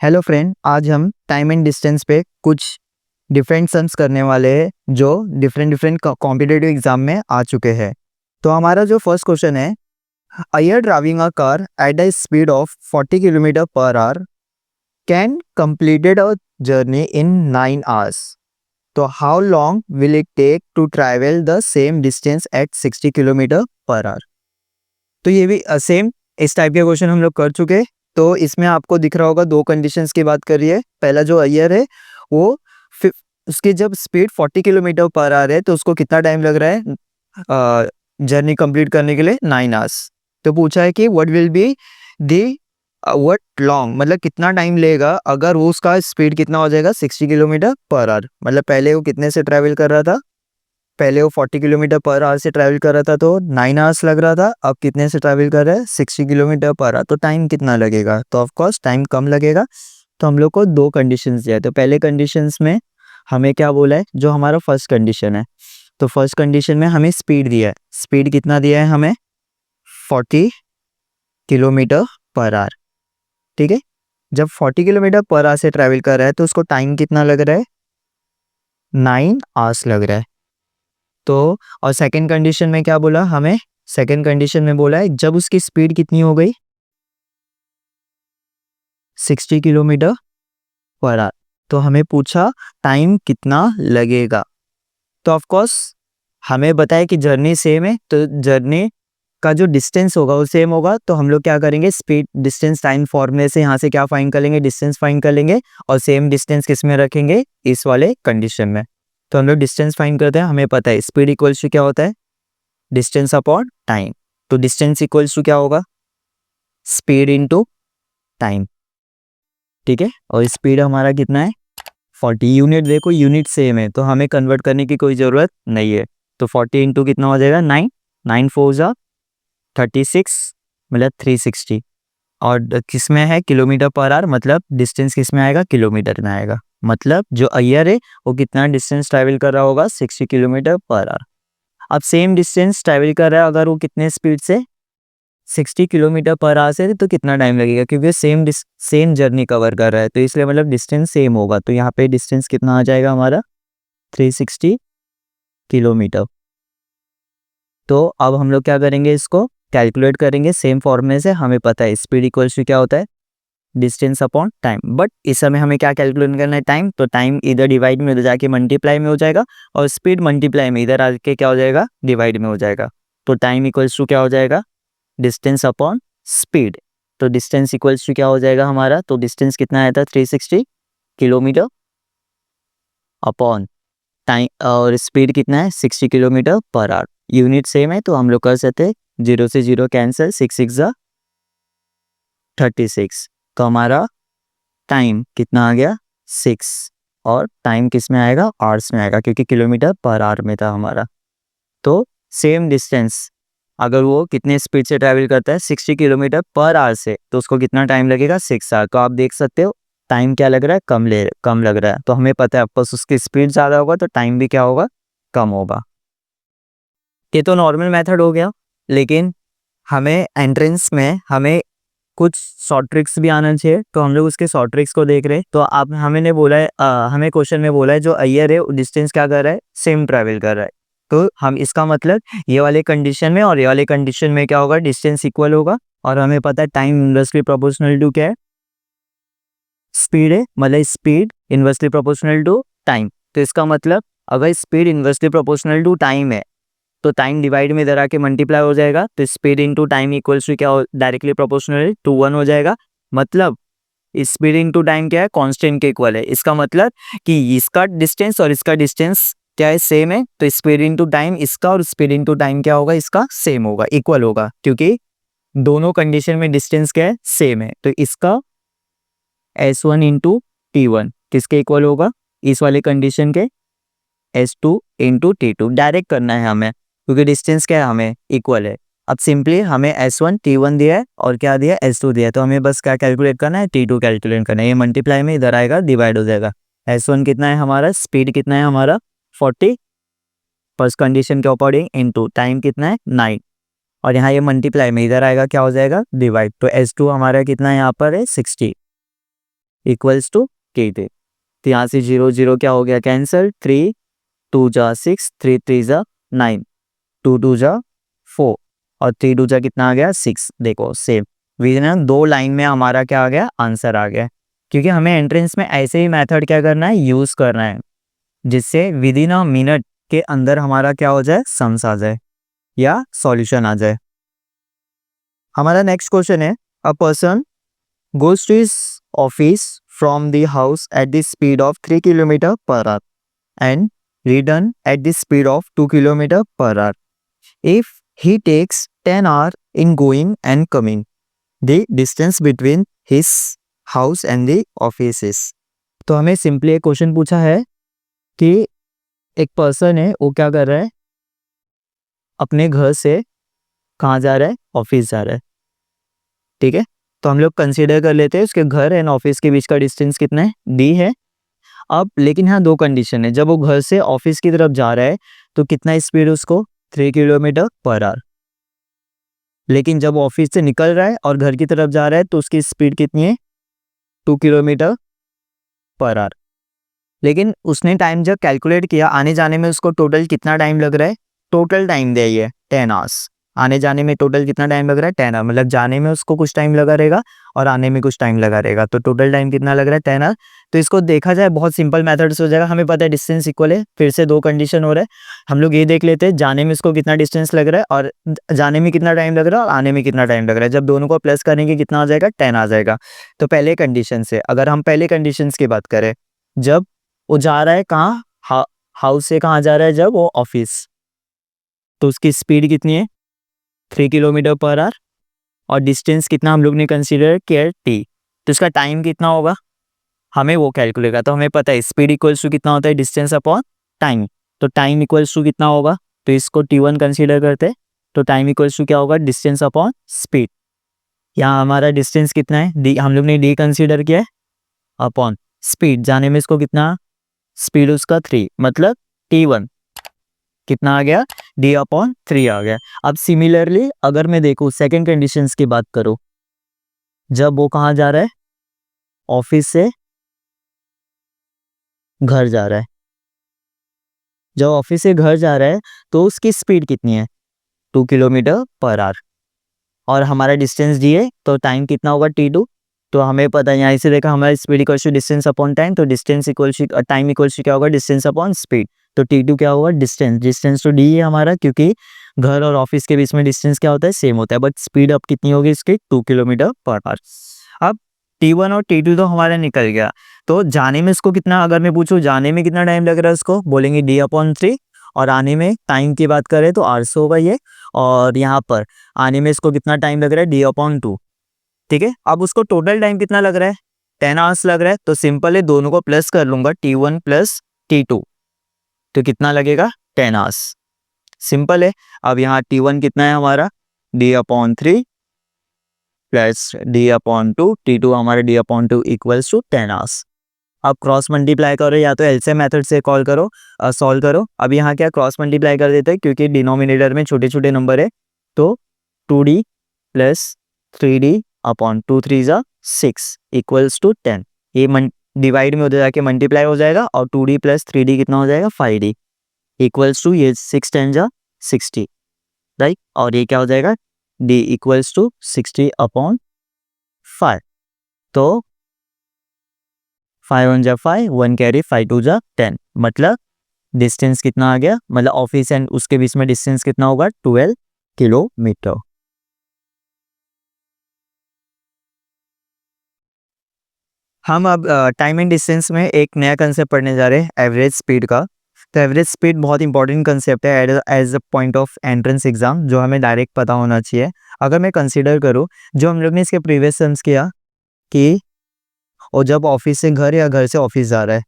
Hello friend, आज हम time and distance पे कुछ डिफरेंट सम्स करने वाले हैं जो डिफरेंट डिफरेंट कॉम्पिटिटिव एग्जाम में आ चुके हैं। तो हमारा जो फर्स्ट क्वेश्चन है, a your driving a car at a speed of 40 kilometre per hour can completed a journey in 9 hours. तो how long will it take to travel the same distance at 60 kilometre per hour. तो ये भी same इस type के question हम लोग कर चुके हैं। तो इसमें आपको दिख रहा होगा दो कंडीशंस की बात कर रही है। पहला जो ईयर है वो उसकी जब स्पीड 40 किलोमीटर पर आ रहे है तो उसको कितना टाइम लग रहा है जर्नी कंप्लीट करने के लिए 9 आवर्स। तो पूछा है कि what will be the what long, मतलब कितना टाइम लेगा अगर वो उसका स्पीड कितना हो जाएगा 60 किलोमीटर पर आवर। मतलब पहले वो कितने से ट्रैवल कर रहा था, पहले वो 40 किलोमीटर पर आवर से ट्रैवल कर रहा था तो 9 आवर्स लग रहा था। अब कितने से ट्रैवल कर रहा है 60 किलोमीटर पर आवर, तो टाइम कितना लगेगा? तो ऑफ कोर्स टाइम कम लगेगा। तो हम लोग को दो कंडीशंस दिया है। तो पहले कंडीशंस में हमें क्या बोला है, जो हमारा फर्स्ट कंडीशन है, तो फर्स्ट कंडीशन में हमें स्पीड दिया है। स्पीड कितना दिया है हमें? 40 किलोमीटर पर आवर। ठीक है, जब 40 किलोमीटर पर आवर से ट्रैवल कर रहा है तो उसको टाइम कितना लग रहा है? 9 आवर्स लग रहा है। तो और सेकंड कंडीशन में क्या बोला हमें? सेकंड कंडीशन में बोला है जब उसकी स्पीड कितनी हो गई 60 किलोमीटर पर आवर, तो हमें पूछा टाइम कितना लगेगा। तो ऑफ कोर्स हमें बताया कि जर्नी सेम है, तो जर्नी का जो डिस्टेंस होगा वो सेम होगा। तो हम लोग क्या करेंगे, स्पीड डिस्टेंस टाइम फॉर्मूले से यहाँ से क्या फाइंड कर लेंगे, डिस्टेंस फाइंड कर लेंगे और सेम डिस्टेंस किस में रखेंगे, इस वाले कंडीशन में। तो हम लोग डिस्टेंस फाइंड करते हैं। हमें पता है स्पीड इक्वल्स टू क्या होता है, डिस्टेंस अपॉन टाइम। तो डिस्टेंस इक्वल्स टू क्या होगा, स्पीड इनटू टाइम। ठीक है, और स्पीड हमारा कितना है 40। यूनिट देखो, यूनिट सेम है तो हमें कन्वर्ट करने की कोई ज़रूरत नहीं है। तो 40 इंटू कितना हो जाएगा 9, 9 4 जा 36, मतलब 360। और किस में है, किलोमीटर पर आवर, मतलब डिस्टेंस किस में आएगा, किलोमीटर में आएगा। मतलब जो अय्यर है वो कितना डिस्टेंस ट्रैवल कर रहा होगा 60 किलोमीटर पर आवर। अब सेम डिस्टेंस ट्रैवल कर रहा है अगर वो कितने स्पीड से 60 किलोमीटर पर आवर से, तो कितना टाइम लगेगा, क्योंकि सेम जर्नी कवर कर रहा है तो इसलिए मतलब डिस्टेंस सेम होगा। तो यहाँ पे डिस्टेंस कितना आ जाएगा हमारा 360 किलोमीटर। तो अब हम लोग क्या करेंगे, इसको कैलकुलेट करेंगे सेम फॉर्मूले से। हमें पता है स्पीड इक्वल्स टू क्या होता है, डिस्टेंस अपॉन टाइम। बट इस समय हमें क्या कैलकुलेट करना है, टाइम। तो टाइम इधर डिवाइड में उधर जाके मल्टीप्लाई में हो जाएगा और स्पीड मल्टीप्लाई में इधर आके क्या हो जाएगा, डिवाइड में हो जाएगा। तो टाइम इक्वल्स टू क्या हो जाएगा, डिस्टेंस अपॉन स्पीड। तो डिस्टेंस इक्वल्स टू क्या हो जाएगा हमारा, तो डिस्टेंस कितना आया था 360 किलोमीटर अपॉन टाइम, और स्पीड कितना है 60 kilometre per our. Unit same है तो हम लोग कर सकते हैं 0 से 0 कैंसिल, 6 6 जा 36। तो हमारा टाइम कितना आ गया 6, और टाइम किस में आएगा, आवर्स में आएगा, क्योंकि किलोमीटर पर आवर में था हमारा। तो सेम डिस्टेंस अगर वो कितने स्पीड से ट्रैवल करता है 60 किलोमीटर पर आवर से, तो उसको कितना टाइम लगेगा 6 आवर। तो आप देख सकते हो टाइम क्या लग रहा है, कम लग रहा है। तो हमें पता है आपस उसकी स्पीड ज़्यादा होगा तो टाइम भी क्या होगा, कम होगा। ये तो नॉर्मल मेथड हो गया, लेकिन हमें एंट्रेंस में हमें कुछ शॉर्ट ट्रिक्स भी आना चाहिए। तो हम लोग उसके शॉर्ट ट्रिक्स को देख रहे हैं। तो आप हमें बोला है हमें क्वेश्चन में बोला है जो अय्यर है डिस्टेंस क्या कर रहा है, सेम ट्रैवल कर रहा है। तो हम इसका मतलब ये वाले कंडीशन में और ये वाले कंडीशन में क्या होगा, डिस्टेंस इक्वल होगा। और हमें पता है टाइम इनवर्सली प्रोपोर्शनल टू क्या है, स्पीड है। मतलब speed inversely proportional to time. तो इसका मतलब अगर speed inversely proportional to time है तो टाइम डिवाइड में इधर आके मल्टीप्लाई हो जाएगा। तो speed into time equals to क्या, डायरेक्टली प्रोपोर्शनल टू 1 हो जाएगा। मतलब स्पीड इनटू टाइम क्या है, कांस्टेंट के इक्वल है। इसका मतलब कि इसका डिस्टेंस और इसका डिस्टेंस क्या है, सेम है। तो स्पीड इनटू टाइम इसका और स्पीड इनटू टाइम क्या होगा, इसका सेम होगा, इक्वल होगा, क्योंकि दोनों कंडीशन में डिस्टेंस क्या है, सेम है। तो इसका S1 इंटू T1 किसके इक्वल होगा, इस वाले कंडीशन के S2 इंटू T2। डायरेक्ट करना है हमें क्योंकि डिस्टेंस क्या है, हमें इक्वल है। अब सिंपली हमें S1 T1 दिया है और क्या दिया है, S2 दिया है। तो हमें बस क्या कैलकुलेट करना है, T2 कैलकुलेट करना है। ये मल्टीप्लाई में इधर आएगा, डिवाइड हो जाएगा। S1 कितना है हमारा, स्पीड कितना है हमारा 40 फर्स्ट कंडीशन के अकॉर्डिंग, इंटू टाइम कितना है 9, और यहाँ ये मल्टीप्लाई में इधर आएगा क्या हो जाएगा, डिवाइड। तो S2 हमारा कितना है यहाँ पर है 60। Equals to T2। तो यहाँ से 0 0 क्या हो गया कैंसिल, 3 2 जा 6, 3 3 जा 9, 2 2 जा 4 और 3 2 जा कितना आ गया 6। देखो सेम विदिन 2 लाइन में हमारा क्या आ गया, आंसर आ गया। क्योंकि हमें एंट्रेंस में ऐसे ही मेथड क्या करना है, यूज करना है, जिससे विदिन अ मिनट के अंदर हमारा क्या हो जाए, सम्स आ जाए या सॉल्यूशन आ जाए। हमारा नेक्स्ट क्वेश्चन है, a person goes to his office from the house at the speed of 3 km per hour and return at the speed of 2 km per hour. If he takes 10 hours in going and coming, the distance between his house and the office is। तो हमें simply एक question पूछा है कि एक person है, वो क्या कर रहा है, अपने घर से कहाँ जा रहा है, ऑफिस जा रहा है। ठीक है, तो हम लोग कंसीडर कर लेते हैं उसके घर एंड ऑफिस के बीच का डिस्टेंस कितना है, डी है। अब लेकिन यहाँ दो कंडीशन है, जब वो घर से ऑफिस की तरफ जा रहा है तो कितना स्पीड उसको, 3 किलोमीटर पर आवर। लेकिन जब ऑफिस से निकल रहा है और घर की तरफ जा रहा है तो उसकी स्पीड कितनी है, 2 किलोमीटर पर आवर। लेकिन उसने टाइम जब कैलकुलेट किया, आने जाने में उसको टोटल कितना टाइम लग रहा है, टोटल टाइम दिया है 10 आवर्स। आने जाने में टोटल कितना टाइम लग रहा है, 10 आवर। मतलब जाने में उसको कुछ टाइम लगा रहेगा और आने में कुछ टाइम लगा रहेगा, तो टोटल टाइम कितना लग रहा है, 10 आवर। तो इसको देखा जाए बहुत सिंपल मेथड से हो जाएगा। हमें पता है डिस्टेंस इक्वल है, फिर से दो कंडीशन हो रहा है। हम लोग ये देख लेते हैं जाने में उसको कितना डिस्टेंस लग रहा है और जाने में कितना टाइम लग रहा है और आने में कितना टाइम लग रहा है। जब दोनों को प्लस करेंगे कितना आ जाएगा, 10 आ जाएगा। तो पहले कंडीशन से अगर हम पहले कंडीशन की बात करें, जब वो जा रहा है कहाँ, हाउस से कहाँ जा रहा है, जब वो ऑफिस, तो उसकी स्पीड कितनी है, 3 किलोमीटर पर आवर। और डिस्टेंस कितना हम लोग ने कंसीडर किया, टी। तो इसका टाइम कितना होगा, हमें वो कैलकुलेट करना। तो हमें पता है स्पीड इक्वल्स टू कितना होता है, डिस्टेंस अपॉन टाइम। तो टाइम इक्वल्स टू कितना होगा, तो इसको T1 कंसीडर करते हैं। तो टाइम इक्वल्स टू क्या होगा, डिस्टेंस अपॉन स्पीड। यहाँ हमारा डिस्टेंस कितना है, डी, हम लोग ने डी कंसीडर किया है, अपॉन स्पीड। जाने में इसको कितना, स्पीड उसका 3, मतलब T1 कितना आ गया, डी अपॉन 3 आ गया। अब सिमिलरली अगर मैं देखूँ सेकेंड कंडीशंस की बात करूँ, जब वो कहाँ जा रहा है, ऑफिस से घर जा रहा है। जब ऑफिस से घर जा रहा है तो उसकी स्पीड कितनी है, 2 किलोमीटर पर आवर। और हमारा डिस्टेंस डी है, तो टाइम कितना होगा, T2। तो हमें पता है यहाँ से देखा हमारा speed equal to distance upon time, तो distance equal to time equal to क्या होगा, डिस्टेंस अपॉन स्पीड। तो T2 क्या होगा, डिस्टेंस। डिस्टेंस तो डी है हमारा, क्योंकि घर और ऑफिस के बीच में डिस्टेंस क्या होता है, सेम होता है, बट स्पीड अब कितनी होगी इसकी, 2 किलोमीटर पर आवर। अब T1 और T2 तो हमारा निकल गया। तो जाने में इसको कितना, अगर मैं पूछूं जाने में कितना टाइम लग रहा है उसको, बोलेंगे डी अपॉन 3। और आने में टाइम की बात करें तो आर से होगा ये। और यहाँ पर आने में इसको कितना टाइम लग रहा है, डी अपॉन 2। ठीक है, अब उसको टोटल टाइम कितना लग रहा है, 10 आवर्स लग रहा है। तो सिंपल है, दोनों को प्लस कर लूंगा, T1 प्लस T2, तो कितना लगेगा, 10 आवर्स। सिंपल है। अब यहाँ T1 कितना है हमारा, D upon 3 plus D upon 2, T2 हमारा D upon 2 equals to 10 hours. अब क्रॉस मल्टीप्लाई करो या तो एलसीएम मेथड से कॉल करो, सॉल्व करो। अब यहाँ क्या क्रॉस मल्टीप्लाई कर देते हैं, क्योंकि डिनोमिनेटर में छोटे छोटे नंबर है। तो 2D प्लस 3D अपॉन 2 3 जा 6 इक्वल्स टू 10। ये डिवाइड में उधर जाके मल्टीप्लाई हो जाएगा और 2D प्लस 3D कितना हो जाएगा, 5D इक्वल्स टू ये 6 10 जा 60, राइट। और ये क्या हो जाएगा, D इक्वल्स टू 60 अपॉन 5। तो 5 1 जा 5, 1 कैरी, 5 2 जा 10, मतलब डिस्टेंस कितना आ गया, मतलब ऑफिस एंड उसके बीच में डिस्टेंस कितना होगा, 12 किलोमीटर। हम अब टाइम एंड डिस्टेंस में एक नया कंसेप्ट पढ़ने जा रहे हैं, एवरेज स्पीड का। तो एवरेज स्पीड बहुत इंपॉर्टेंट कंसेप्ट है as a point of entrance exam, जो हमें डायरेक्ट पता होना चाहिए। अगर मैं कंसीडर करूँ, जो हम लोग ने इसके प्रीवियस सेम्स किया कि और जब ऑफिस से घर या घर से ऑफिस जा रहा है,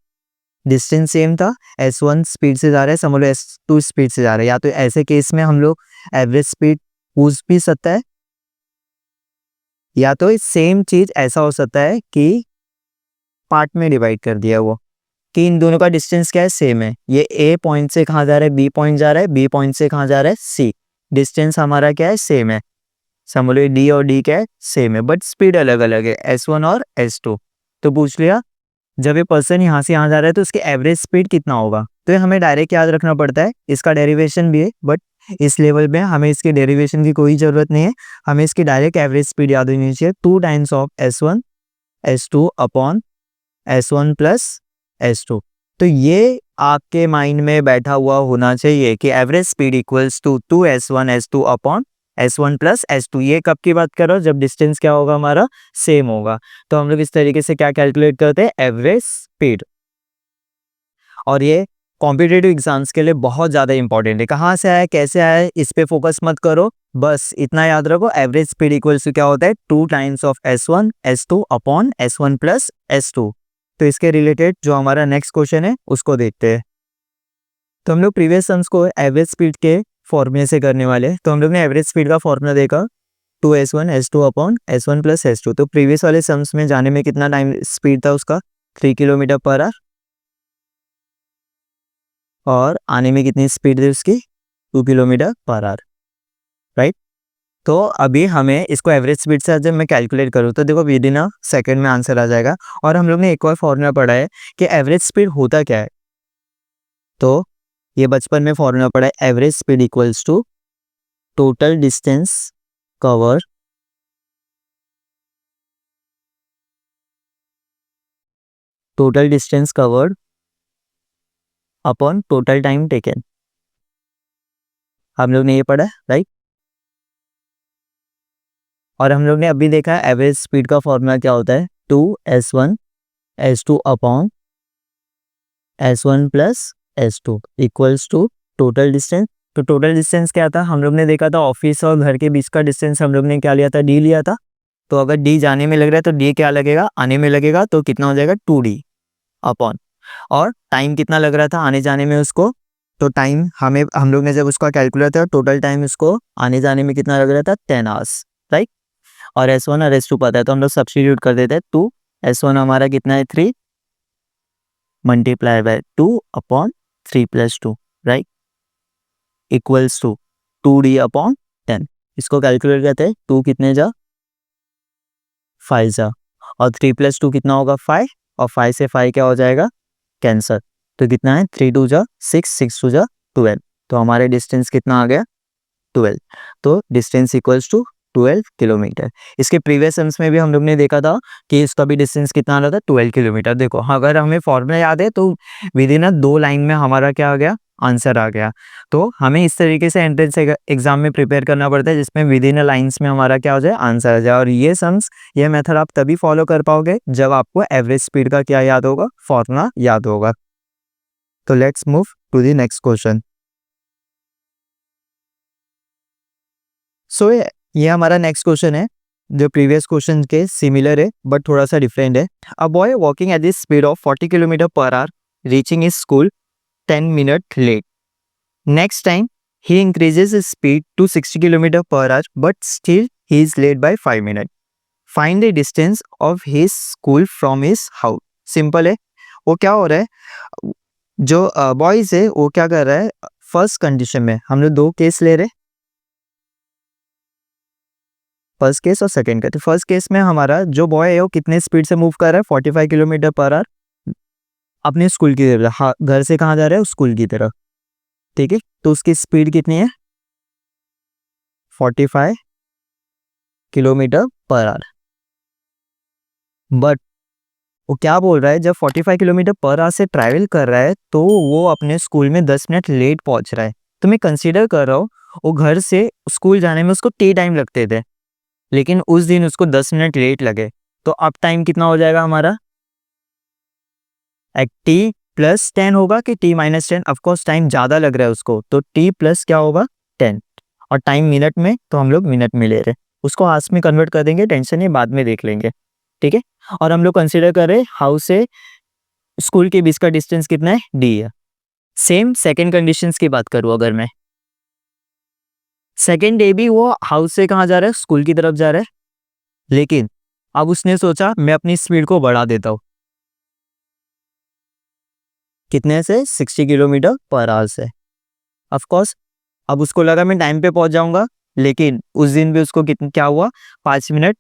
डिस्टेंस सेम था, S1 स्पीड से जा रहा है, समझ लो S2 स्पीड से जा रहा है। या तो ऐसे केस में हम लोग एवरेज स्पीड पूछ भी सकता है, या तो सेम चीज ऐसा हो सकता है कि पार्ट में डिवाइड कर दिया वो, कि इन दोनों का डिस्टेंस क्या है, सेम है। ये A पॉइंट से कहाँ जा रहा है, B पॉइंट जा रहा है, B पॉइंट से कहाँ जा रहा है, C। डिस्टेंस हमारा क्या है, सेम है। समझ लो D और D क्या है, सेम है, बट स्पीड अलग अलग है, S1 और S2। तो पूछ लिया जब ये पर्सन यहाँ से यहाँ जा रहा है तो उसकी एवरेज स्पीड कितना होगा। तो ये हमें डायरेक्ट याद रखना पड़ता है, इसका डेरिवेशन भी है बट इस लेवल में हमें इसके डेरिवेशन की कोई ज़रूरत नहीं है, हमें इसकी डायरेक्ट एवरेज स्पीड याद होनी चाहिए 2 times of S1 S2 upon S1 plus S2। तो ये आपके माइंड में बैठा हुआ होना चाहिए कि average speed equals to 2S1 S2 upon S1 plus S2। ये कब की बात कर रहा हूँ, जब डिस्टेंस क्या होगा हमारा सेम होगा। तो हम लोग इस तरीके से क्या कैलकुलेट करते हैं, एवरेज स्पीड। और ये कॉम्पिटिटिव एग्जाम्स के लिए बहुत ज़्यादा इंपॉर्टेंट है। कहाँ से आया कैसे आया इस पे फोकस मत करो, बस इतना याद रखो एवरेज स्पीड इक्वल्स टू क्या होता है 2 times of S1 S2 upon S1 plus S2। तो इसके रिलेटेड जो हमारा नेक्स्ट क्वेश्चन है उसको देखते हैं। तो हम लोग प्रीवियस सम्स को एवरेज स्पीड के फॉर्मूले से करने वाले हैं। तो हम लोग ने एवरेज स्पीड का फॉर्मूला देखा 2S1 S2 upon S1 plus S2। तो प्रीवियस वाले सम्स में जाने में कितना टाइम स्पीड था उसका 3 किलोमीटर पर आवर, और आने में कितनी स्पीड थी उसकी 2 किलोमीटर पर आवर, राइट। तो अभी हमें इसको एवरेज स्पीड से जब मैं कैलकुलेट करूँ तो देखो विद इन अ सेकेंड में आंसर आ जाएगा। और हम लोग ने एक और फॉर्मूला पढ़ा है कि एवरेज स्पीड होता क्या है। तो ये बचपन में फॉर्मूला पढ़ा है, average speed equals to total distance cover covered upon total time taken. हम लोग ने ये पढ़ा है, राइट। और हम लोग ने अभी देखा है एवरेज स्पीड का फॉर्मूला क्या होता है 2S1 S2 upon S1 plus S2 equals to total distance. तो टोटल डिस्टेंस क्या था, हम लोग ने देखा था ऑफिस और घर के बीच का डिस्टेंस हम लोग ने क्या लिया था, D लिया था। तो अगर D जाने में लग रहा है तो D क्या लगेगा, आने में लगेगा, तो कितना हो जाएगा 2D अपॉन, और टाइम कितना लग रहा था आने जाने में उसको, तो टाइम हम लोग ने जब उसका कैलकुलेट किया टोटल टाइम उसको आने जाने में कितना लग रहा था 10 आवर्स, राइट। और S1 और S2 पता है तो हम लोग सब्स्टिट्यूट कर देते हैं। 2S1 हमारा कितना है 3 multiply by 2 upon 3 plus 2, right, equals to 2D upon 10। इसको कैलकुलेट करते हैं, 2 कितने जा 5 जा, और 3 प्लस 2 कितना होगा 5, और 5 से 5 क्या हो जाएगा कैंसर। तो कितना है 3 2 जा 6 6 2 जा 12। तो हमारे डिस्टेंस कितना आ गया 12। तो डिस्टेंस इक्वल्स टू 12 किलोमीटर। इसके प्रीवियस सम्स में भी हम लोग ने देखा था कि इसका भी डिस्टेंस कितना आ रहा था 12 किलोमीटर। देखो अगर हमें फॉर्मूला याद है तो विद इन 2 लाइन में हमारा क्या आ गया आंसर आ गया। तो हमें इस तरीके से एंट्रेंस एग्जाम में प्रिपेयर करना पड़ता है जिसमें विद इन लाइन्स में हमारा क्या हो जाए आंसर आ जाए। और ये सम्स ये मेथड आप तभी फॉलो कर पाओगे जब आपको एवरेज स्पीड का क्या याद होगा, फॉर्मूला याद होगा। तो let's move to the next question. So ये हमारा नेक्स्ट क्वेश्चन है जो प्रीवियस क्वेश्चन के सिमिलर है बट थोड़ा सा डिफरेंट है। A boy walking at the speed of 40 kilometre per hour reaching his school 10 minute late. Next time he increases his speed to 60 kilometre per hour but still he is late by 5 minutes. Find the distance of his school from his house. Simple है। वो क्या हो रहा है, जो boys है वो क्या कर रहा है, फर्स्ट कंडीशन में हम लोग 2 केस ले रहे हैं, फर्स्ट केस और सेकंड केस। फर्स्ट केस में हमारा जो बॉय है वो कितने स्पीड से मूव कर रहा है 45 किलोमीटर पर आवर अपने स्कूल की तरफ। हाँ, घर से कहाँ जा रहा है स्कूल की तरफ, ठीक है। तो उसकी स्पीड कितनी है 45 किलोमीटर पर आवर। बट वो क्या बोल रहा है, जब 45 किलोमीटर पर आवर से ट्रैवल कर रहा है तो वो अपने स्कूल में 10 मिनट लेट पहुंच रहा है। तो मैं कंसीडर कर रहा हूँ वो घर से स्कूल जाने में उसको टी टाइम लगते थे, लेकिन उस दिन उसको 10 मिनट लेट लगे। तो अब टाइम कितना हो जाएगा हमारा, टी प्लस 10 होगा कि टी माइनस 10। ऑफकोर्स टाइम ज़्यादा लग रहा है उसको, तो टी प्लस क्या होगा 10, और टाइम मिनट में तो हम लोग मिनट में ले रहे हैं, उसको आवर्स में कन्वर्ट कर देंगे, टेंशन नहीं बाद में देख लेंगे, ठीक है। और हम लोग कंसिडर कर रहे हैं हाउस से स्कूल के बीच का डिस्टेंस कितना है डी है। सेम सेकेंड कंडीशंस की बात करूँ अगर मैं, सेकेंड डे भी वो हाउस से कहाँ जा रहा है स्कूल की तरफ जा रहा है, लेकिन अब उसने सोचा मैं अपनी स्पीड को बढ़ा देता हूँ, कितने से 60 किलोमीटर पर आवर से। ऑफ कोर्स अब उसको लगा मैं टाइम पे पहुंच जाऊंगा, लेकिन उस दिन भी उसको कितना क्या हुआ 5 मिनट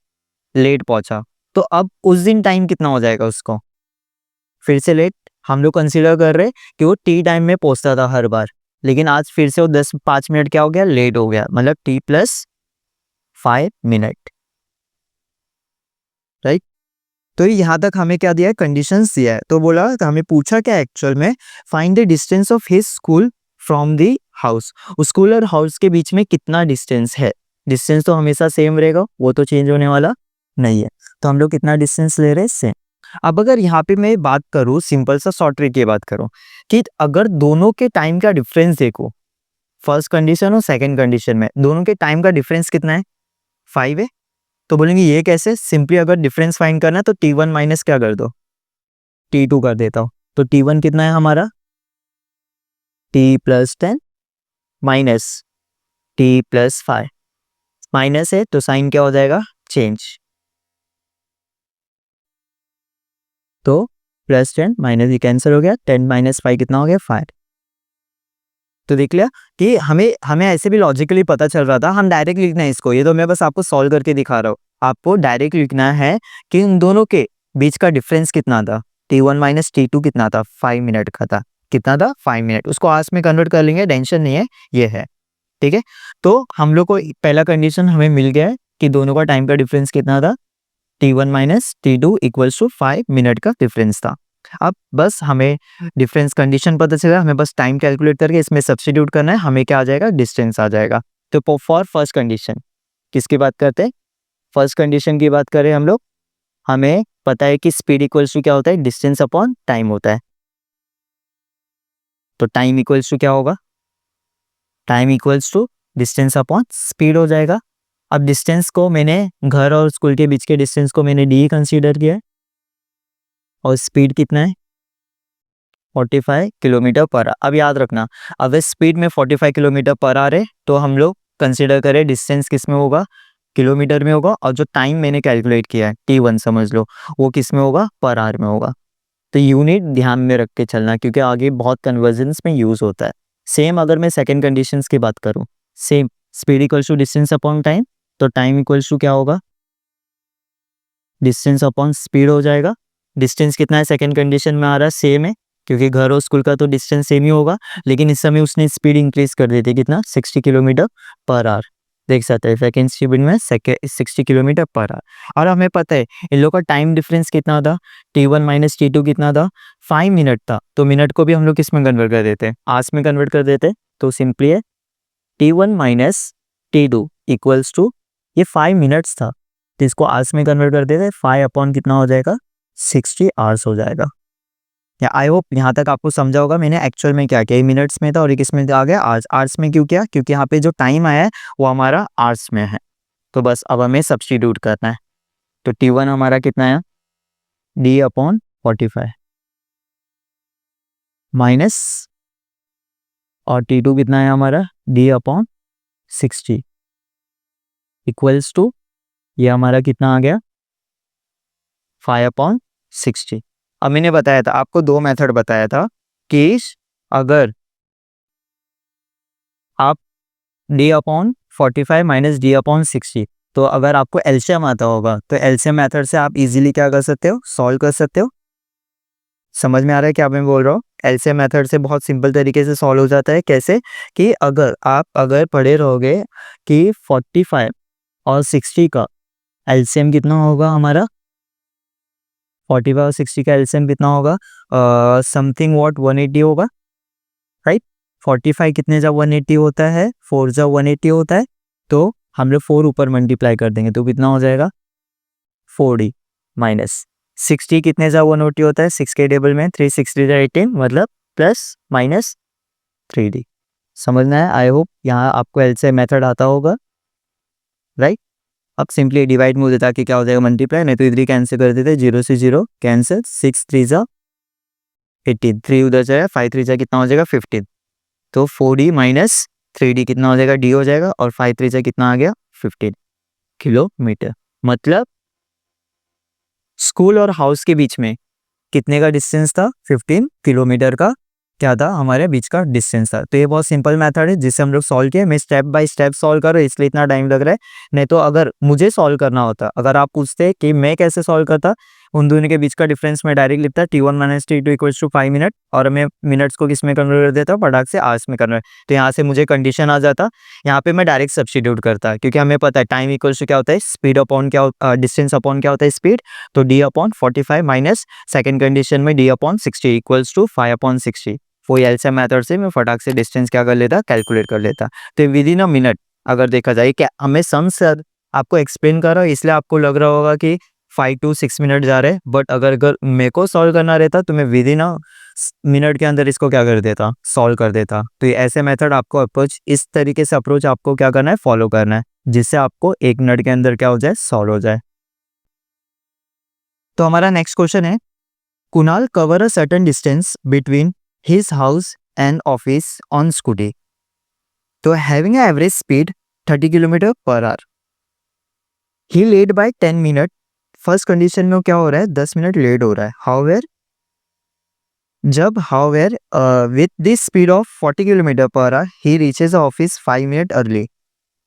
लेट पहुंचा। तो अब उस दिन टाइम कितना हो जाएगा उसको, फिर से लेट हम लोग कंसीडर कर रहे कि वो टी टाइम में पहुंचता था हर बार, लेकिन आज फिर से वो 5 मिनट क्या हो गया, लेट हो गया, मतलब t+5 मिनट, राइट। तो यहाँ तक हमें क्या दिया है, कंडीशंस दिया है। तो बोला तो हमें पूछा क्या एक्चुअल में, find the distance of his school from the house, school और हाउस के बीच में कितना डिस्टेंस है। डिस्टेंस तो हमेशा सेम रहेगा, वो तो चेंज होने वाला नहीं है। तो हम लोग कितना डिस्टेंस ले रहे हैं, सेम। अब अगर यहाँ पे मैं बात करूँ, सिंपल सा शॉर्ट ट्रिक की बात करूँ कि अगर दोनों के टाइम का डिफरेंस देखो, फर्स्ट कंडीशन और सेकंड कंडीशन में दोनों के टाइम का डिफरेंस कितना है, 5 है। तो बोलेंगे ये कैसे, सिंपली अगर डिफरेंस फाइंड करना है तो t1 माइनस क्या कर दो, t2 कर देता हूँ। तो t1 कितना है हमारा, t+10 माइनस t+5, माइनस है तो साइन क्या हो जाएगा, चेंज। तो +10 माइनस, ये कैंसिल हो गया, 10 - 5 कितना हो गया, 5। तो देख लिया कि हमें हमें ऐसे भी लॉजिकली पता चल रहा था, हम डायरेक्ट लिखना है इसको, ये तो मैं बस आपको सॉल्व करके दिखा रहा हूँ। आपको डायरेक्ट लिखना है कि इन दोनों के बीच का डिफरेंस कितना था, t1 माइनस t2 कितना था, 5 मिनट का था। कितना था, 5 मिनट। उसको आवर्स में कन्वर्ट कर लेंगे, टेंशन नहीं है, ये है, ठीक है। तो हम लोग को पहला कंडीशन हमें मिल गया है कि दोनों का टाइम का डिफरेंस कितना था, t1 minus t2 equals to 5 minute का डिफरेंस था। अब बस हमें डिफरेंस कंडीशन पता चला, हमें बस टाइम कैलकुलेट करके इसमें सब्स्टिट्यूट करना है, हमें क्या आ जाएगा, डिस्टेंस आ जाएगा। तो फॉर फर्स्ट कंडीशन किसकी बात करते हैं, फर्स्ट कंडीशन की बात करें हम लोग, हमें पता है कि स्पीड इक्वल्स टू क्या होता है, डिस्टेंस अपॉन टाइम होता है। तो टाइम इक्वल्स टू क्या होगा, time equals to distance upon speed हो जाएगा। अब डिस्टेंस को मैंने घर और स्कूल के बीच के डिस्टेंस को मैंने डी कंसीडर किया है, और स्पीड कितना है, 45 किलोमीटर पर आवर। अब याद रखना, अगर स्पीड में 45 किलोमीटर पर आवर है तो हम लोग कंसीडर करें डिस्टेंस किस में होगा, किलोमीटर में होगा, और जो टाइम मैंने कैलकुलेट किया है t1 समझ लो, वो किस में होगा, पर आवर में होगा। तो यूनिट ध्यान में रख के चलना, क्योंकि आगे बहुत कन्वर्जन्स में यूज होता है। सेम अगर मैं सेकेंड कंडीशंस की बात करूँ, same speed equals to distance upon time, तो टाइम इक्वल्स टू क्या होगा, डिस्टेंस अपॉन स्पीड हो जाएगा। डिस्टेंस कितना है, सेकंड कंडीशन में आ रहा है, सेम है, क्योंकि घर और स्कूल का तो डिस्टेंस सेम ही होगा, लेकिन इस समय उसने स्पीड इंक्रीज कर दी थी, कितना, 60 किलोमीटर पर आवर। देख सकते हैं सेकेंड स्पीड में 60 किलोमीटर पर आवर। और हमें पता है इन लोगों का टाइम डिफरेंस कितना था, t1 माइनस t2 कितना था, 5 मिनट था। तो मिनट को भी हम लोग किस में कन्वर्ट कर देते हैं, आवर्स में कन्वर्ट कर देते हैं। तो सिंपली है t1 minus t2 equals to, ये 5 मिनट्स था, तो इसको आवर्स में कन्वर्ट कर देते, 5 अपॉन कितना हो जाएगा, 60 आवर्स हो जाएगा। या आई होप यहाँ तक आपको समझा होगा मैंने एक्चुअल में क्या किया, मिनट्स में था और एक इसमें आ गया आवर्स। आवर्स में क्यों किया, क्योंकि यहाँ पे जो टाइम आया है वो हमारा आवर्स में है। तो बस अब हमें सब्स्टिट्यूट करना है। तो t1 हमारा कितना है, d/45 माइनस, और t2 कितना है हमारा, d/60 इक्वल्स टू, ये हमारा कितना आ गया, 5/60। अब मैंने बताया था आपको, दो मेथड बताया था कि अगर आप d/45 माइनस d/60, तो अगर आपको एलसीएम आता होगा तो एलसीएम मेथड से आप इजीली क्या कर सकते हो, सॉल्व कर सकते हो। समझ में आ रहा है क्या मैं बोल रहा हूँ, एलसीएम मेथड से बहुत सिंपल तरीके से सॉल्व हो जाता है। कैसे कि अगर पढ़े रहोगे कि 45 और 60 का एलसीएम कितना होगा हमारा, 45 और 60 का एलसीएम कितना होगा, समथिंग व्हाट 180 होगा, राइट। 45 कितने जा 180 होता है, 4 जा 180 होता है, तो हम लोग 4 ऊपर मल्टीप्लाई कर देंगे तो कितना हो जाएगा, 4d माइनस 60 कितने जा 180 होता है, 6 के टेबल में 3 6 3 जा 18, मतलब प्लस माइनस 3d। समझना है, आई होप यहाँ आपको एलसीएम मेथड आता होगा, राइट। अब सिंपली डिवाइड में हो देता कि क्या हो जाएगा, मल्टीप्लाई, नहीं तो इधर ही कैंसिल कर देते, 0 से 0 कैंसिल, 6 3 जा 18, 3 उधर जाएगा, 5 3 जा कितना हो जाएगा, 15। तो 4d माइनस 3d कितना हो जाएगा, d हो जाएगा, और 5 3 जा कितना आ गया, 15 किलोमीटर। मतलब स्कूल और हाउस के बीच में कितने का डिस्टेंस था, 15 किलोमीटर का क्या था, हमारे बीच का डिस्टेंस था। तो ये बहुत सिंपल मेथड है जिससे हम लोग सॉल्व किए। मैं स्टेप बाय स्टेप सॉल्व कर रहा हूँ इसलिए इतना टाइम लग रहा है, नहीं तो अगर मुझे सॉल्व करना होता, अगर आप पूछते कि मैं कैसे सॉल्व करता, उन दोनों के बीच का डिफरेंस मैं डायरेक्ट लिखता T1 minus T2 equals to 5 minute, और मैं मिनट्स को किस में कन्वर्ट कर देता, फटाक से आवर्स में कन्वर्ट। तो यहाँ से मुझे कंडीशन आ जाता, यहाँ पे मैं डायरेक्ट सब्स्टिट्यूट करता, क्योंकि हमें पता है टाइम इक्वल्स टू क्या होता है, स्पीड अपॉन क्या, डिस्टेंस अपॉन क्या होता है, स्पीड। तो d upon 45 minus second condition में d अपॉन 60 इक्वल्स टू 5/60। वही एलसीएम मेथड से मैं फटाक से डिस्टेंस क्या कर लेता, कैलकुलेट कर लेता। तो विद इन अ मिनट अगर देखा जाए, क्या हमें सम सर आपको एक्सप्लेन कर रहा हूँ इसलिए आपको लग रहा होगा कि 5 to 6 मिनट जा रहे हैं, बट अगर मेरे को सॉल्व करना रहता तो मैं विद इन अ मिनट के अंदर इसको क्या कर देता, सॉल्व कर देता। तो ये ऐसे मेथड आपको अप्रोच, इस तरीके से अप्रोच आपको क्या करना है, फॉलो करना है, जिससे आपको 1 मिनट के अंदर क्या हो जाए, सॉल्व हो जाए। तो हमारा नेक्स्ट क्वेश्चन है, Kunal cover a certain distance between his house and office on scooty, तो having an average speed 30 kilometre per our, he late by 10 minute. First condition में क्या हो रहा है, 10 मिनट लेट हो रहा है। However with this speed of 40 kilometre per our he reaches office 5 minute early.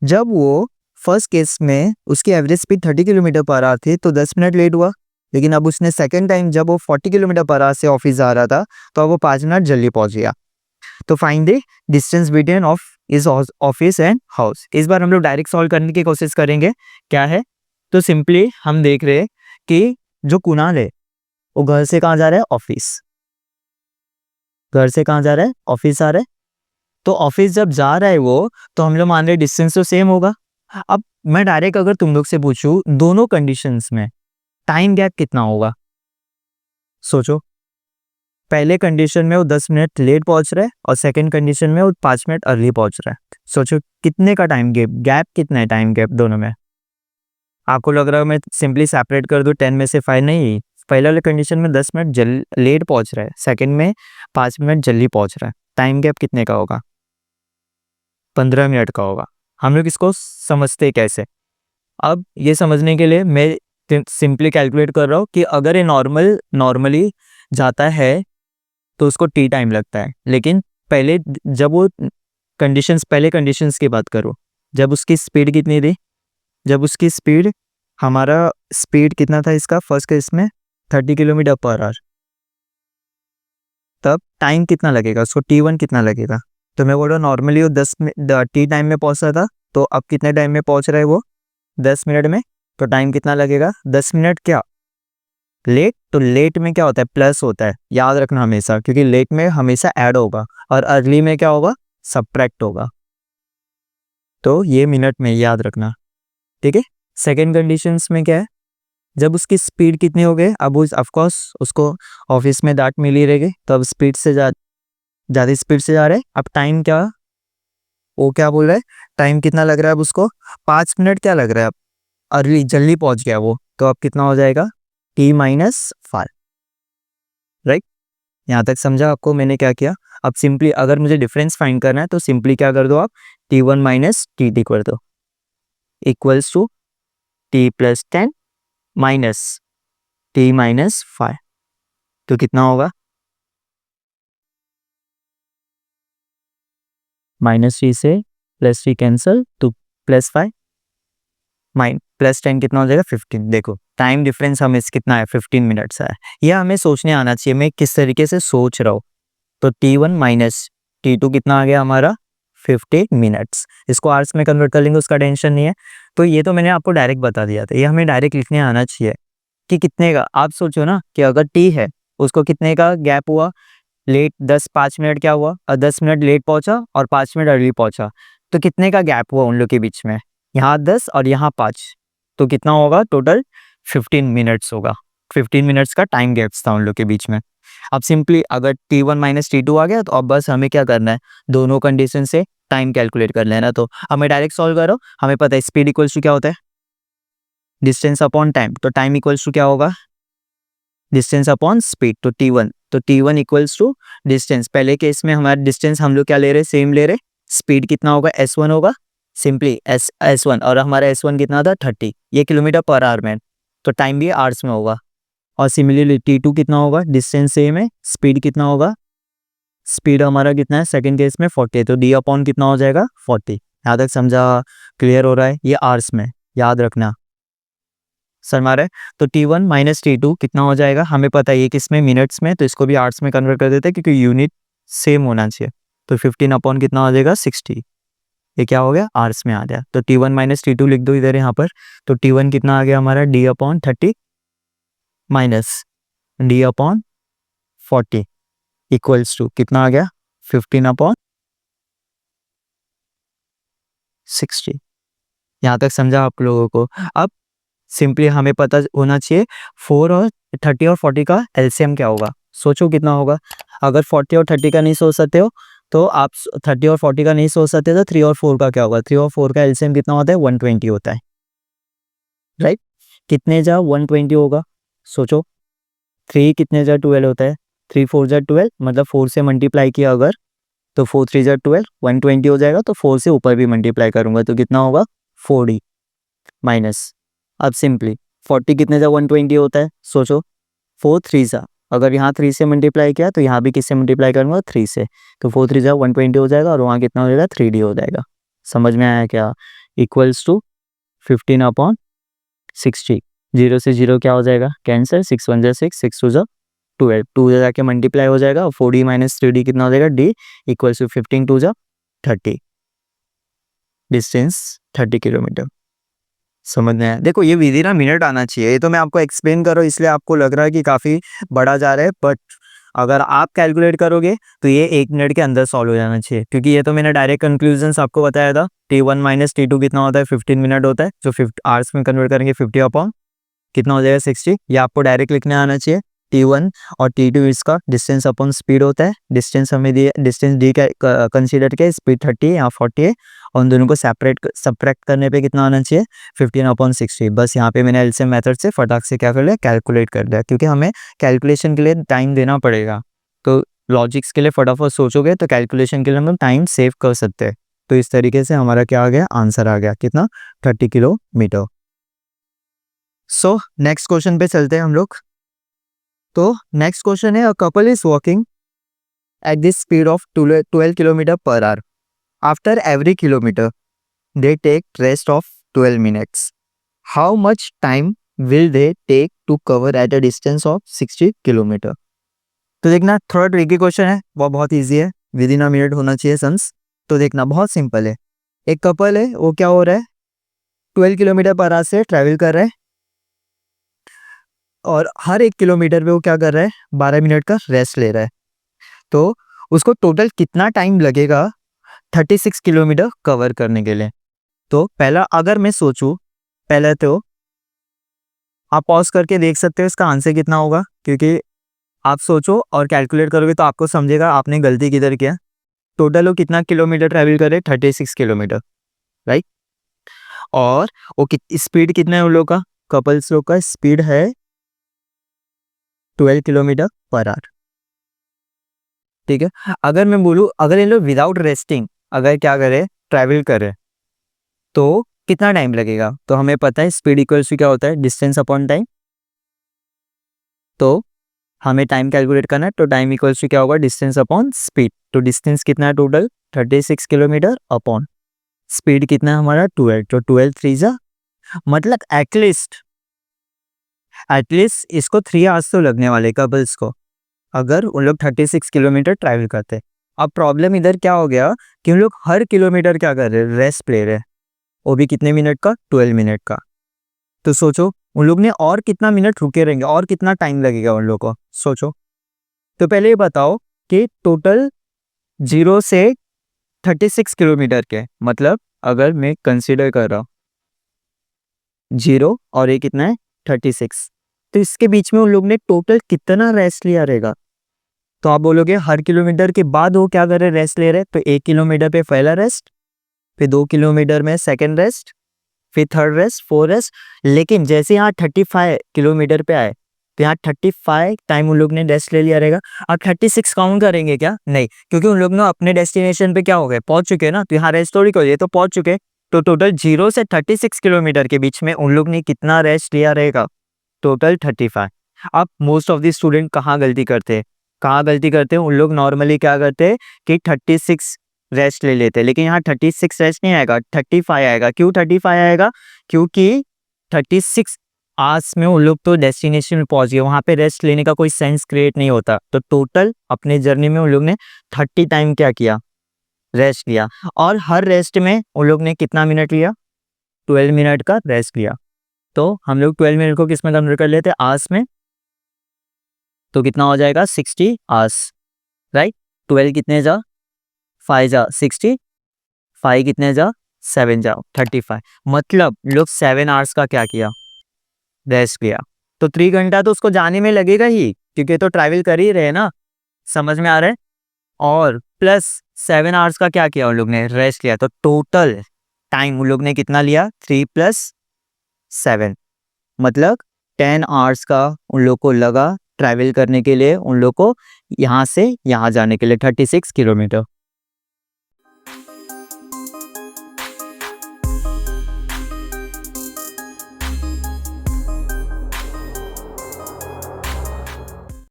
जब वो फर्स्ट केस में उसकी average speed 30 kilometre per our थी तो 10 मिनट लेट हुआ, लेकिन अब उसने सेकेंड टाइम जब वो 40 किलोमीटर पर आवर से ऑफिस आ रहा था तो अब वो 5 मिनट जल्दी पहुंच गया। तो find the distance between of is office and house. इस बार हम लोग डायरेक्ट सॉल्व करने की कोशिश करेंगे। क्या है, तो सिंपली हम देख रहे हैं कि जो कुणाल है वो घर से कहाँ जा रहा है, ऑफिस। घर से कहाँ जा रहा है, ऑफिस आ रहा है। तो ऑफिस जब जा रहा है वो, तो हम लोग मान रहे डिस्टेंस तो सेम होगा। अब मैं डायरेक्ट अगर तुम लोग से पूछूं दोनों कंडीशंस में टाइम गैप कितना होगा, सोचो। पहले कंडीशन में वो 10 मिनट लेट पहुंच रहा है और सेकंड कंडीशन में वो 5 मिनट अर्ली पहुंच रहा है। सोचो कितने का टाइम गैप कितना है, टाइम गैप दोनों में। आपको लग रहा है मैं सिंपली सेपरेट कर दूं 10 में से 5, नहीं। पहले वाले कंडीशन में 10 मिनट लेट पहुंच रहा है, सेकंड में 5 मिनट जल्दी पहुंच रहा है। टाइम गैप कितने का होगा, 15 मिनट का होगा। हम लोग इसको समझते कैसे, अब ये समझने के लिए मैं सिंपली कैलकुलेट कर रहा हूँ कि अगर ये नॉर्मली जाता है तो उसको टी टाइम लगता है, लेकिन पहले जब वो पहले कंडीशंस की बात करो, जब उसकी स्पीड कितनी थी, जब उसकी स्पीड, हमारा स्पीड कितना था इसका फर्स्ट केस में 30 किलोमीटर पर आवर, तब टाइम कितना लगेगा उसको, T1 कितना लगेगा। तो मैं बोल रहा हूँ नॉर्मली वो 10 टी टाइम में पहुँच रहा था, तो अब कितने टाइम में पहुँच रहा है वो, 10 मिनट में। तो टाइम कितना लगेगा, 10 मिनट क्या लेट। तो लेट में क्या होता है, प्लस होता है, याद रखना हमेशा, क्योंकि लेट में हमेशा ऐड होगा और अर्ली में क्या होगा, सब्ट्रैक्ट होगा। तो ये मिनट में याद रखना, ठीक है। सेकेंड कंडीशंस में क्या है, जब उसकी स्पीड कितनी हो गई, अब ऑफ कोर्स उसको ऑफिस में डांट मिली रहेगी, तो अब स्पीड से ज़्यादा स्पीड से जा रहे हैं। अब टाइम क्या, वो क्या बोल रहा है, टाइम कितना लग रहा है अब उसको, 5 मिनट क्या लग रहा है, अब अर्ली जल्दी पहुंच गया वो, तो अब कितना हो जाएगा, T-5। राइट, यहाँ तक समझा आपको मैंने क्या किया। अब सिंपली अगर मुझे डिफरेंस फाइंड करना है तो सिंपली क्या कर दो आप, T1 माइनस T2 कर दो, equals to T+10 minus T-5। तो कितना होगा, -3 से +3 कैंसल, तो +5 +10 कितना हो जाएगा, 15। देखो टाइम डिफरेंस हमें कितना है, 15 मिनट्स है। यह हमें सोचने आना चाहिए मैं किस तरीके से सोच रहा हूँ। तो T1 माइनस T2 कितना आ गया हमारा, 15 मिनट्स। इसको आवर्स में कन्वर्ट कर लेंगे, उसका टेंशन नहीं है। तो ये तो मैंने आपको डायरेक्ट बता दिया था, ये हमें डायरेक्ट लिखने आना चाहिए कि कितने का। आप सोचो ना कि अगर T है उसको कितने का गैप हुआ, लेट 5 मिनट क्या हुआ, और 10 मिनट लेट पहुंचा और 5 मिनट अर्ली पहुंचा, तो कितने का गैप हुआ उन लोग के बीच में, यहाँ 10 और यहाँ 5, तो कितना होगा टोटल, 15 मिनट्स होगा। 15 मिनट्स का टाइम गैप्स था उन लोग के बीच में। अब सिंपली अगर T1 माइनस T2 आ गया तो अब बस हमें क्या करना है, दोनों कंडीशन से टाइम कैलकुलेट कर लेना। तो हमें डायरेक्ट सॉल्व करो, हमें पता है स्पीड इक्वल्स टू क्या होता है, डिस्टेंस अपॉन टाइम। तो टाइम इक्वल्स टू क्या होगा, डिस्टेंस अपॉन स्पीड। तो T1, तो T1 इक्वल्स टू डिस्टेंस, पहले केस में हमारा डिस्टेंस हम लोग क्या ले रहे, सेम ले रहे। स्पीड कितना होगा, S1 होगा, सिंपली S1, और हमारा S1 कितना था 30, ये किलोमीटर पर आवर में, तो टाइम भी आवर्स में होगा। और सिमिलरली T2 कितना होगा, डिस्टेंस सेम है, स्पीड कितना होगा स्पीड हमारा कितना है सेकंड केस में 40 है, तो डी अपॉन कितना हो जाएगा 40। यहाँ तक समझा, क्लियर हो रहा है? ये आवर्स में याद रखना सर हमारे। तो T1 माइनस T2 कितना हो जाएगा, हमें पता है ये किस में मिनट्स में, तो इसको भी आवर्स में कन्वर्ट कर देते हैं क्योंकि यूनिट सेम होना चाहिए। तो 15 अपॉन कितना हो जाएगा 60, ये क्या हो गया आवर्स में आ गया। तो T1 माइनस T2 लिख दो इधर यहाँ पर। तो T1 कितना आ गया हमारा D upon 30 minus D upon 40 equals to कितना आ गया 15 अपॉन 60। यहाँ तक समझा आप लोगों को? अब सिंपली हमें पता होना चाहिए 4 और 30 और 40 का एलसीएम क्या होगा। सोचो कितना होगा। अगर 40 और 30 का नहीं सोच सकते हो तो आप 30 और 40 का नहीं सोच सकते तो 3 और 4 का क्या होगा। 3 और 4 का एलसीएम कितना होता है 120 होता है, राइट। कितने जा 120 होगा, सोचो। 3 कितने जा 12 होता है, 3 4 जा 12, मतलब 4 से मल्टीप्लाई किया अगर तो 4 3 जा 12, 120 हो जाएगा। तो 4 से ऊपर भी मल्टीप्लाई करूंगा तो कितना होगा 40 माइनस। अब सिंपली 40 कितने जा 120 होता है, सोचो। 4 3 जा, अगर यहाँ 3 से मल्टीप्लाई किया तो यहाँ भी किससे मल्टीप्लाई करूंगा 3 से, तो 4 3 जा 120 हो जाएगा और वहाँ कितना हो जाएगा 3D हो जाएगा। समझ में आया क्या? Equals to 15 upon 60। 0 से 0 क्या हो जाएगा कैंसर, 6 1 जा 6, 6 2 जा 12, 2 जाके मल्टीप्लाई हो जाएगा और 4D माइनस 3D कितना हो जाएगा D इक्वल्स टू 15 2 जा 30, डिस्टेंस 30 किलोमीटर। समझ में आया? देखो ये विधि ना मिनट आना चाहिए, ये तो मैं आपको एक्सप्लेन कर रहा हूँ इसलिए आपको लग रहा है कि काफ़ी बड़ा जा रहा है, बट अगर आप कैलकुलेट करोगे तो ये 1 मिनट के अंदर सॉल्व हो जाना चाहिए, क्योंकि ये तो मैंने डायरेक्ट कंक्लूजन्स आपको बताया था। T1 माइनस T2 कितना होता है 15 मिनट होता है, जो 50 आवर्स में कन्वर्ट करेंगे 50 अपॉन कितना हो जाएगा 60। ये आपको डायरेक्ट लिखने आना चाहिए। T1 और T2 इसका डिस्टेंस अपॉन स्पीड होता है। डिस्टेंस हमें दिए, डिस्टेंस डी का कंसीडर किया, स्पीड 30 या 40 है, और उन दोनों को सब्ट्रैक्ट करने पे कितना आना चाहिए 15 अपॉन 60। बस यहाँ पे मैंने एलसीएम मेथड से फटाक से क्या कर लिया कैलकुलेट कर दिया, क्योंकि हमें कैलकुलेशन के लिए टाइम देना पड़ेगा। तो लॉजिक्स के लिए फटाफट सोचोगे तो कैलकुलेशन के लिए हम टाइम सेव कर सकते हैं। तो इस तरीके से हमारा क्या आ गया आंसर आ गया कितना 30 किलोमीटर। सो नेक्स्ट क्वेश्चन पे चलते हैं हम लोग। तो नेक्स्ट क्वेश्चन है, a couple is walking at this speed of 12 kilometre per hour. After every kilometre they take rest of 12 minutes. How much time will they take to cover at a distance of 60 kilometre. तो देखना थोड़ा tricky question है, वो बहुत easy है, with in a minute होना चाहिए sons. तो देखना बहुत सिंपल है। एक कपल है, वो क्या हो रहा है 12 किलोमीटर पर आवर से ट्रैवल कर रहा है, और हर 1 किलोमीटर पे वो क्या कर रहा है 12 मिनट का रेस्ट ले रहा है। तो उसको टोटल कितना टाइम लगेगा 36 किलोमीटर कवर करने के लिए। तो पहला अगर मैं सोचूं, पहले तो आप पॉज करके देख सकते हो इसका आंसर कितना होगा, क्योंकि आप सोचो और कैलकुलेट करोगे तो आपको समझेगा आपने गलती किधर किया। टोटल वो कितना किलोमीटर ट्रैवल करे 36 किलोमीटर, राइट। और वो स्पीड कितना है उन लोग का, कपल्स लोग का स्पीड है 12 किलोमीटर पर आवर, ठीक है। अगर मैं बोलूँ अगर इन लोग विदाउट रेस्टिंग अगर क्या करे ट्रैवल करे तो कितना टाइम लगेगा। तो हमें पता है स्पीड इक्वल्स टू क्या होता है डिस्टेंस अपॉन टाइम। तो हमें टाइम कैलकुलेट करना है, तो टाइम इक्वल्स टू क्या होगा डिस्टेंस अपॉन स्पीड। तो डिस्टेंस कितना है टोटल 36 किलोमीटर अपॉन स्पीड कितना है हमारा 12, तो 12 3 जा, मतलब एटलीस्ट इसको 3 आवर्स तो लगने वाले कपल्स को, अगर उन लोग 36 किलोमीटर ट्रैवल करते। अब प्रॉब्लम इधर क्या हो गया कि उन लोग हर किलोमीटर क्या कर रहे हैं रेस्ट ले रहे हैं, वो भी कितने मिनट का 12 मिनट का। तो सोचो उन लोग ने और कितना मिनट रुके रहेंगे और कितना टाइम लगेगा उन लोग को, सोचो। तो पहले ये बताओ कि टोटल 0 से 36 किलोमीटर के, मतलब अगर मैं कंसीडर कर रहा हूँ 0 और ये कितना है 36, तो इसके बीच में उन लोग ने टोटल कितना रेस्ट लिया रहेगा। तो आप बोलोगे हर किलोमीटर के बाद वो क्या कर रहे रेस्ट ले रहे, तो 1 किलोमीटर पे पहला रेस्ट, फिर 2 किलोमीटर में सेकंड रेस्ट, फिर थर्ड रेस्ट, फोर्थ रेस्ट। लेकिन जैसे यहाँ 35 किलोमीटर पे आए तो यहाँ 35 टाइम उन लोग ने रेस्ट ले लिया रहेगा। अब 36 काउंट करेंगे क्या, नहीं, क्योंकि उन लोग ने अपने डेस्टिनेशन पे क्या हो गए पहुंच चुके हैं ना, तो यहाँ रेस्ट थोड़ी को ये तो पहुंच चुके। तो टोटल 0 से 36 किलोमीटर के बीच में उन लोग ने कितना रेस्ट लिया रहेगा टोटल 35। अब मोस्ट ऑफ द स्टूडेंट कहाँ गलती करते हैं, कहाँ गलती करते हैं, उन लोग नॉर्मली क्या करते हैं कि 36 रेस्ट ले लेते हैं, लेकिन यहाँ 36 रेस्ट नहीं आएगा, 35 आएगा। क्यों 35 आएगा? क्योंकि 36 आवर्स में उन लोग तो डेस्टिनेशन में पहुंच गए, वहाँ पे रेस्ट लेने का कोई सेंस क्रिएट नहीं होता। तो टोटल अपने जर्नी में उन लोग ने 30 टाइम क्या किया, रेस्ट लिया। और हर रेस्ट में उन लोग ने कितना मिनट लिया, 12 मिनट का रेस्ट लिया। तो हम लोग 12 मिनट को किस में कन्वर्ट कर लेते हैं, आवर्स में, तो कितना हो जाएगा 60 आवर्स, राइट। 12 कितने जा, 5 जा 60, 5 कितने जा 7 जा 35, मतलब लोग 7 आवर्स का क्या किया, रेस्ट किया। तो 3 घंटा तो उसको जाने में लगेगा ही, क्योंकि तो ट्रैवल कर ही रहे ना, समझ में आ रहा है। और प्लस 7 आवर्स का क्या किया उन लोग ने, रेस्ट लिया। तो टोटल टाइम उन लोग ने कितना लिया, 3 + 7, मतलब 10 आवर्स का उन लोग को लगा ट्रैवल करने के लिए, उन लोग को यहाँ से यहाँ जाने के लिए 36 किलोमीटर।